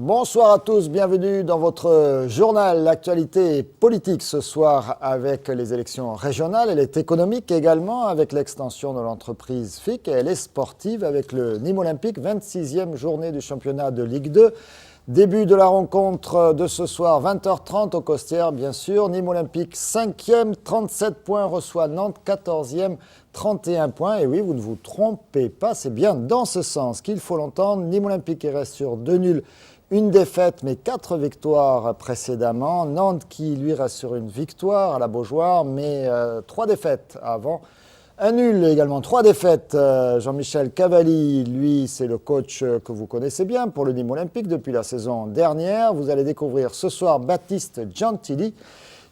Bonsoir à tous, bienvenue dans votre journal. L'actualité politique ce soir avec les élections régionales, elle est économique également avec l'extension de l'entreprise FIC et elle est sportive avec le Nîmes Olympique, 26e journée du championnat de Ligue 2. Début de la rencontre de ce soir, 20h30 au Costières, bien sûr. Nîmes Olympique, 5e, 37 points, reçoit Nantes, 14e, 31 points. Et oui, vous ne vous trompez pas, c'est bien dans ce sens qu'il faut l'entendre. Nîmes Olympique qui reste sur 2 nuls, une défaite, mais 4 victoires précédemment. Nantes qui, lui, reste sur une victoire à la Beaujoire, mais 3 défaites avant. Un nul également, 3 défaites. Jean-Michel Cavalli, lui, c'est le coach que vous connaissez bien pour le Nîmes Olympique depuis la saison dernière. Vous allez découvrir ce soir Baptiste Gentili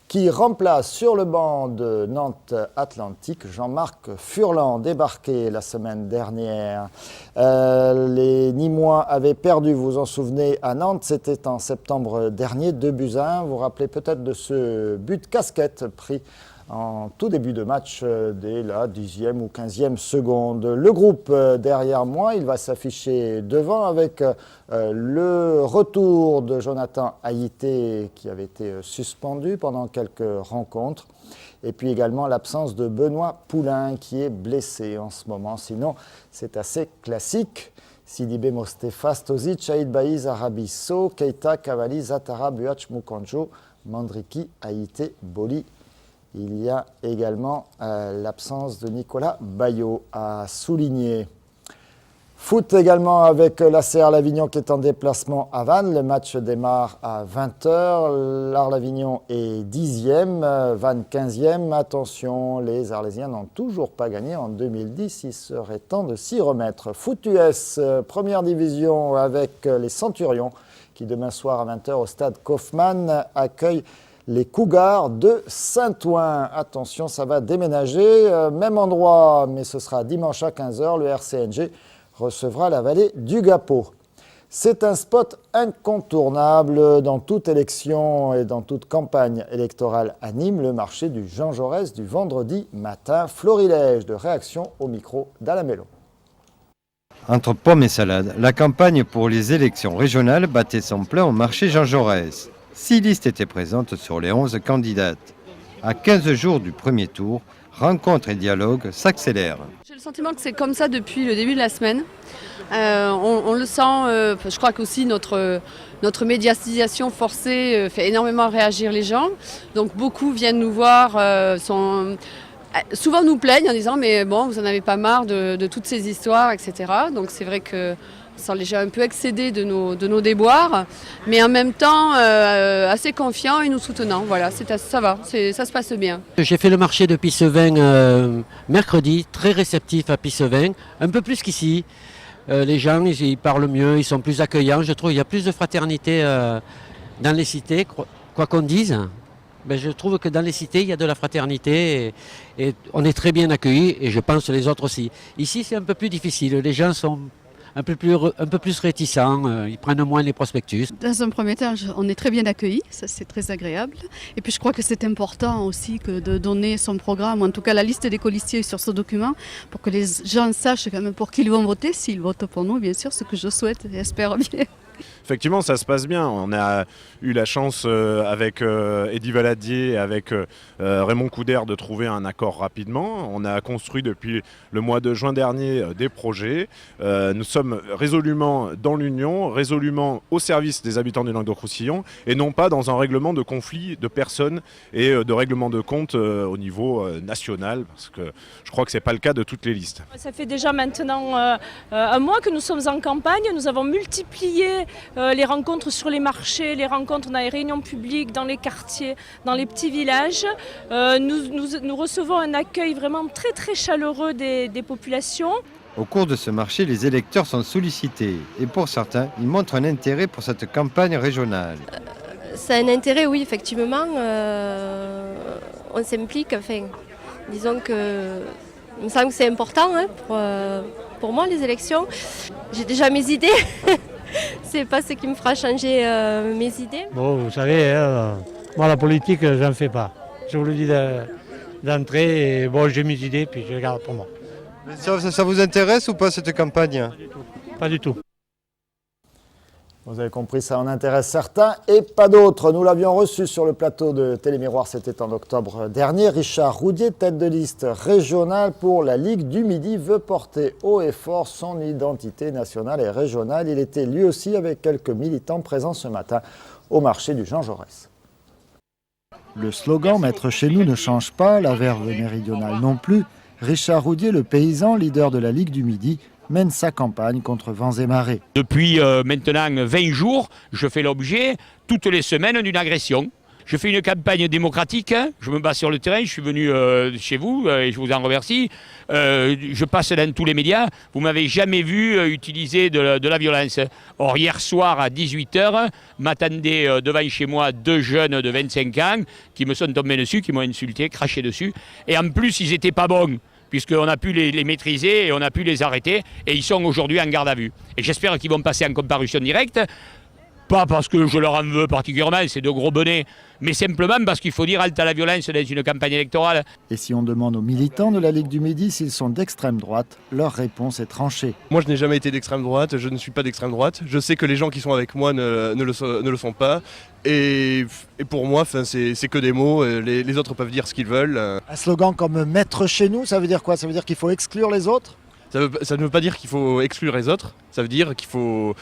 qui remplace sur le banc de Nantes Atlantique Jean-Marc Furlan, débarqué la semaine dernière. Les Nîmois avaient perdu, vous vous en souvenez, à Nantes. C'était en septembre dernier, 2-1. Vous vous rappelez peut-être de ce but casquette pris en tout début de match dès la 10e ou 15e seconde. Le groupe derrière moi, il va s'afficher devant avec le retour de Jonathan Haïté qui avait été suspendu pendant quelques rencontres et puis également l'absence de Benoît Poulain qui est blessé en ce moment. Sinon, c'est assez classique. Sidibé Mostefa, Stozic, Chaïd Baïz, Arabisso, Keita, Cavalli, Zatara, Buach, Mukonjo, Mandriki, Haïté, Boli. Il y a également l'absence de Nicolas Bayo à souligner. Foot également avec l'ACR L'Avignon qui est en déplacement à Vannes. Le match démarre à 20h. L'Arles-Avignon est 10e, Vannes 15e. Attention, les Arlésiens n'ont toujours pas gagné en 2010. Il serait temps de s'y remettre. Foot US, première division avec les Centurions qui demain soir à 20h au stade Kaufmann accueillent les Cougars de Saint-Ouen. Attention, ça va déménager, même endroit, mais ce sera dimanche à 15h. Le RCNG recevra la vallée du Gapot. C'est un spot incontournable dans toute élection et dans toute campagne électorale à Nîmes, le marché du Jean Jaurès du vendredi matin. Florilège de réaction au micro d'Alain Mello. Entre pommes et salade, la campagne pour les élections régionales battait son plein au marché Jean Jaurès. 6 listes étaient présentes sur les 11 candidates. À 15 jours du premier tour, rencontres et dialogues s'accélèrent. J'ai le sentiment que c'est comme ça depuis le début de la semaine. On le sent, je crois qu'aussi notre médiatisation forcée fait énormément réagir les gens. Donc beaucoup viennent nous voir, souvent nous plaignent en disant mais bon, vous en avez pas marre de toutes ces histoires, etc. Donc c'est vrai que on sent les gens un peu excédés de nos déboires, mais en même temps assez confiants et nous soutenant. Voilà, ça va, ça se passe bien. J'ai fait le marché de Pissevin mercredi, très réceptif à Pissevin, un peu plus qu'ici. Les gens, ils parlent mieux, ils sont plus accueillants. Je trouve qu'il y a plus de fraternité dans les cités, quoi qu'on dise. Ben, je trouve que dans les cités, il y a de la fraternité et on est très bien accueillis et je pense les autres aussi. Ici, c'est un peu plus difficile. Les gens sont un peu plus réticents, ils prennent moins les prospectus. Dans un premier temps, on est très bien accueillis, ça c'est très agréable. Et puis je crois que c'est important aussi que de donner son programme, en tout cas la liste des colistiers sur ce document, pour que les gens sachent quand même pour qui ils vont voter, s'ils votent pour nous bien sûr, ce que je souhaite et espère bien. Effectivement, ça se passe bien. On a eu la chance avec Eddy Valadier et avec Raymond Coudert de trouver un accord rapidement. On a construit depuis le mois de juin dernier des projets. Nous sommes résolument dans l'union, résolument au service des habitants du Languedoc-Roussillon et non pas dans un règlement de conflits de personnes et de règlement de comptes au niveau national, parce que je crois que ce n'est pas le cas de toutes les listes. Ça fait déjà maintenant un mois que nous sommes en campagne. Nous avons multiplié les rencontres sur les marchés, les rencontres dans les réunions publiques, dans les quartiers, dans les petits villages. Nous recevons un accueil vraiment très très chaleureux des populations. Au cours de ce marché, les électeurs sont sollicités et pour certains, ils montrent un intérêt pour cette campagne régionale. C'est un intérêt, oui, effectivement. On s'implique, enfin, disons que il me semble que c'est important pour moi, les élections. J'ai déjà mes idées. C'est pas ce qui me fera changer mes idées. Bon, vous savez, moi la politique, j'en fais pas. Je vous le dis d'entrée, et bon, j'ai mes idées, puis je les garde pour moi. Ça vous intéresse ou pas cette campagne ? Pas du tout. Vous avez compris, ça en intéresse certains et pas d'autres. Nous l'avions reçu sur le plateau de Télémiroir, c'était en octobre dernier. Richard Roudier, tête de liste régionale pour la Ligue du Midi, veut porter haut et fort son identité nationale et régionale. Il était lui aussi avec quelques militants présents ce matin au marché du Jean Jaurès. Le slogan « Maître chez nous » ne change pas, la verve méridionale non plus. Richard Roudier, le paysan, leader de la Ligue du Midi, mène sa campagne contre vents et marées. Depuis maintenant 20 jours, je fais l'objet toutes les semaines d'une agression. Je fais une campagne démocratique, je me bats sur le terrain, je suis venu chez vous et je vous en remercie. Je passe dans tous les médias, vous ne m'avez jamais vu utiliser de la violence. Or hier soir à 18h, m'attendaient devant chez moi 2 jeunes de 25 ans qui me sont tombés dessus, qui m'ont insulté, craché dessus. Et en plus ils n'étaient pas bons, puisqu'on a pu les maîtriser et on a pu les arrêter. Et ils sont aujourd'hui en garde à vue. Et j'espère qu'ils vont passer en comparution directe. Pas parce que je leur en veux particulièrement, c'est de gros bonnets, mais simplement parce qu'il faut dire halte à la violence dans une campagne électorale. Et si on demande aux militants de la Ligue du Midi s'ils sont d'extrême droite, leur réponse est tranchée. Moi je n'ai jamais été d'extrême droite, je ne suis pas d'extrême droite. Je sais que les gens qui sont avec moi ne le sont pas. Et pour moi, c'est que des mots, les autres peuvent dire ce qu'ils veulent. Un slogan comme « Maître chez nous », ça veut dire quoi? Ça veut dire qu'il faut exclure les autres? Ça ne veut pas dire qu'il faut exclure les autres, ça veut dire qu'il faut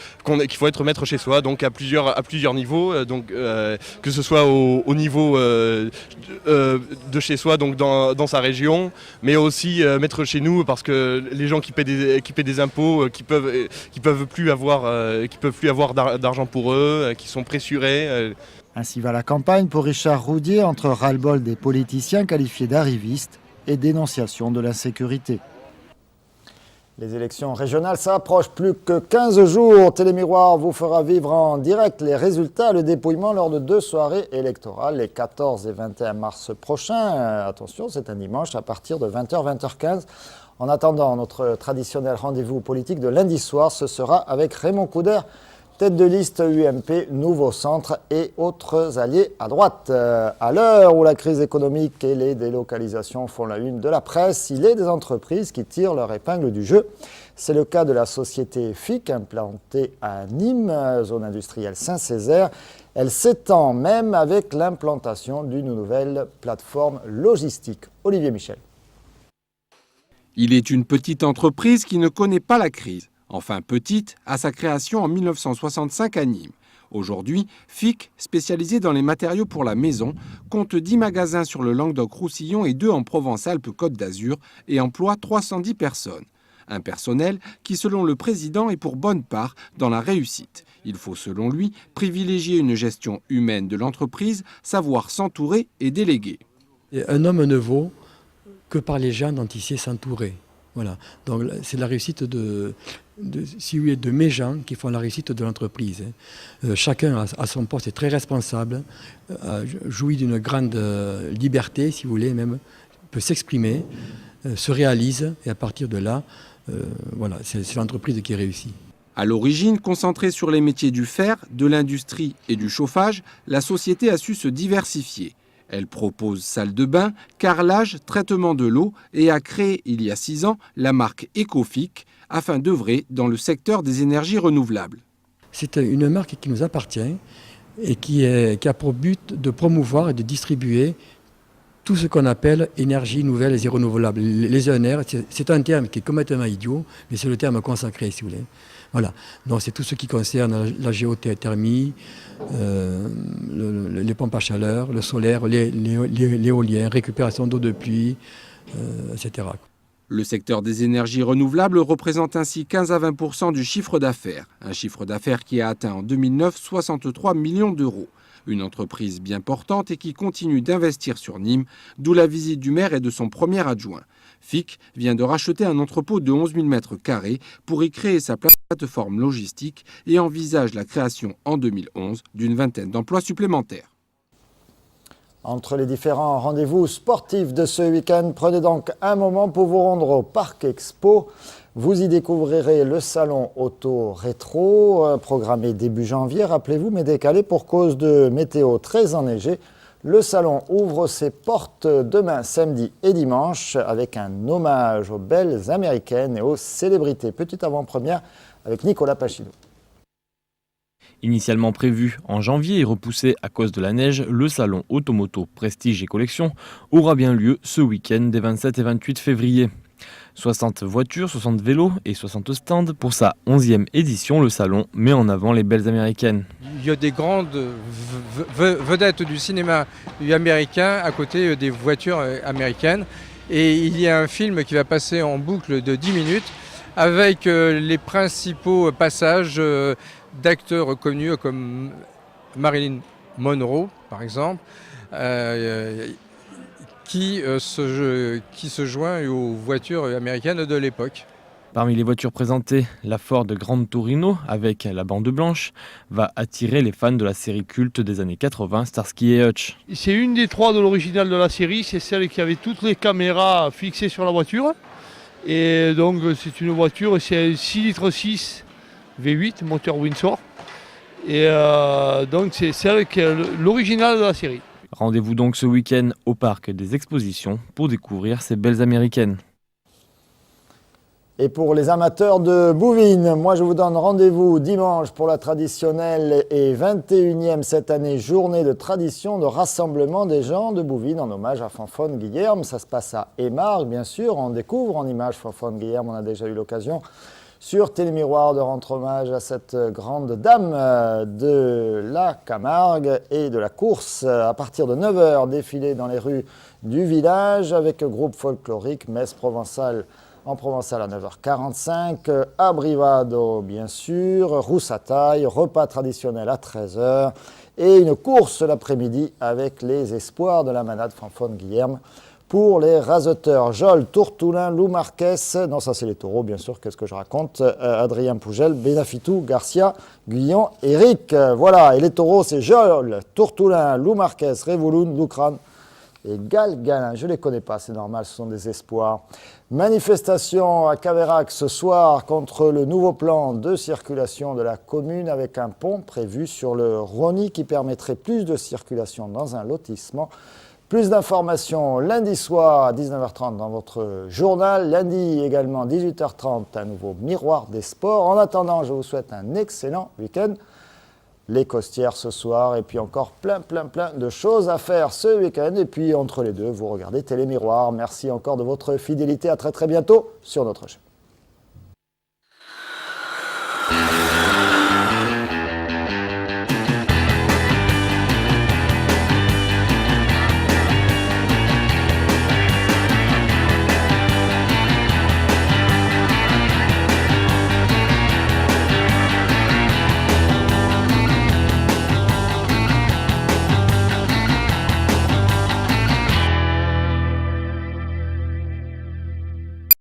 être maître chez soi, donc à plusieurs niveaux, donc, que ce soit au niveau de chez soi, donc dans sa région, mais aussi maître chez nous, parce que les gens qui paient des impôts, qui peuvent plus avoir d'argent pour eux, qui sont pressurés. Ainsi va la campagne pour Richard Roudier, entre ras-le-bol des politiciens qualifiés d'arrivistes et dénonciation de l'insécurité. Les élections régionales s'approchent, plus que 15 jours. Télémiroir vous fera vivre en direct les résultats, le dépouillement lors de 2 soirées électorales, les 14 et 21 mars prochains. Attention, c'est un dimanche à partir de 20h, 20h15. En attendant, notre traditionnel rendez-vous politique de lundi soir, ce sera avec Raymond Couder, tête de liste UMP, Nouveau Centre et autres alliés à droite. À l'heure où la crise économique et les délocalisations font la une de la presse, il est des entreprises qui tirent leur épingle du jeu. C'est le cas de la société FIC, implantée à Nîmes, zone industrielle Saint-Césaire. Elle s'étend même avec l'implantation d'une nouvelle plateforme logistique. Olivier Michel. Il est une petite entreprise qui ne connaît pas la crise. Enfin petite, à sa création en 1965 à Nîmes. Aujourd'hui, FIC, spécialisé dans les matériaux pour la maison, compte 10 magasins sur le Languedoc-Roussillon et 2 en Provence-Alpes-Côte d'Azur et emploie 310 personnes. Un personnel qui, selon le président, est pour bonne part dans la réussite. Il faut, selon lui, privilégier une gestion humaine de l'entreprise, savoir s'entourer et déléguer. Un homme ne vaut que par les gens dont il sait s'entourer. Voilà. Donc c'est la réussite de mes gens qui font la réussite de l'entreprise. Chacun à son poste est très responsable, jouit d'une grande liberté, si vous voulez, même peut s'exprimer, se réalise, et à partir de là, voilà, c'est l'entreprise qui réussit. À l'origine, concentrée sur les métiers du fer, de l'industrie et du chauffage, la société a su se diversifier. Elle propose salle de bain, carrelage, traitement de l'eau et a créé il y a 6 ans la marque Ecofic afin d'œuvrer dans le secteur des énergies renouvelables. C'est une marque qui nous appartient et qui a pour but de promouvoir et de distribuer tout ce qu'on appelle énergies nouvelles et renouvelables. Les ENR, c'est un terme qui est complètement idiot, mais c'est le terme consacré, si vous voulez. Voilà. Donc c'est tout ce qui concerne la géothermie, les pompes à chaleur, le solaire, l'éolien, récupération d'eau de pluie, etc. Le secteur des énergies renouvelables représente ainsi 15 à 20% du chiffre d'affaires. Un chiffre d'affaires qui a atteint en 2009 63 millions d'euros. Une entreprise bien portante et qui continue d'investir sur Nîmes, d'où la visite du maire et de son premier adjoint. FIC vient de racheter un entrepôt de 11 000 m² pour y créer sa plateforme logistique et envisage la création en 2011 d'une vingtaine d'emplois supplémentaires. Entre les différents rendez-vous sportifs de ce week-end, prenez donc un moment pour vous rendre au Parc Expo. Vous y découvrirez le salon auto rétro, programmé début janvier, rappelez-vous, mais décalé pour cause de météo très enneigée. Le salon ouvre ses portes demain, samedi et dimanche avec un hommage aux belles américaines et aux célébrités. Petite avant-première avec Nicolas Pachino. Initialement prévu en janvier et repoussé à cause de la neige, le salon Automoto Prestige et Collection aura bien lieu ce week-end des 27 et 28 février. 60 voitures, 60 vélos et 60 stands. Pour sa 11e édition, le salon met en avant les belles américaines. Il y a des grandes vedettes du cinéma américain à côté des voitures américaines. Et il y a un film qui va passer en boucle de 10 minutes avec les principaux passages d'acteurs connus comme Marilyn Monroe, par exemple, qui se joint aux voitures américaines de l'époque. Parmi les voitures présentées, la Ford Grande Torino, avec la bande blanche, va attirer les fans de la série culte des années 80, Starsky et Hutch. C'est une des 3 de l'original de la série, c'est celle qui avait toutes les caméras fixées sur la voiture. Et donc c'est une voiture, c'est un 6 litres 6 V8, moteur Windsor. Et donc c'est celle qui est l'original de la série. Rendez-vous donc ce week-end au parc des expositions pour découvrir ces belles américaines. Et pour les amateurs de bouvines, moi je vous donne rendez-vous dimanche pour la traditionnelle et 21e cette année journée de tradition de rassemblement des gens de Bouvines en hommage à Fanfone Guillerme. Ça se passe à Émargues, bien sûr. On découvre en image Fanfone Guillerme, on a déjà eu l'occasion sur Télémiroir de rendre hommage à cette grande dame de la Camargue et de la course à partir de 9h défilé dans les rues du village avec groupe folklorique Messe provençale en provençal à 9h45, Abrivado bien sûr, roussataille, repas traditionnel à 13h et une course l'après-midi avec les espoirs de la manade Fanfone Guillerme. Pour les raseteurs, Jol, Tourtoulin, Lou Marquez, non ça c'est les taureaux bien sûr, qu'est-ce que je raconte, Adrien Pougel, Benafitou, Garcia, Guyon, Eric, voilà, et les taureaux c'est Jol, Tourtoulin, Lou Marquez, Révouloun, Lucran et Galgalin, je ne les connais pas, c'est normal, ce sont des espoirs. Manifestation à Caveyrac ce soir contre le nouveau plan de circulation de la commune avec un pont prévu sur le Rony qui permettrait plus de circulation dans un lotissement. Plus d'informations lundi soir à 19h30 dans votre journal. Lundi également 18h30, un nouveau miroir des sports. En attendant, je vous souhaite un excellent week-end. Les Costières ce soir et puis encore plein de choses à faire ce week-end. Et puis entre les deux, vous regardez Télémiroir. Merci encore de votre fidélité. À très bientôt sur notre chaîne.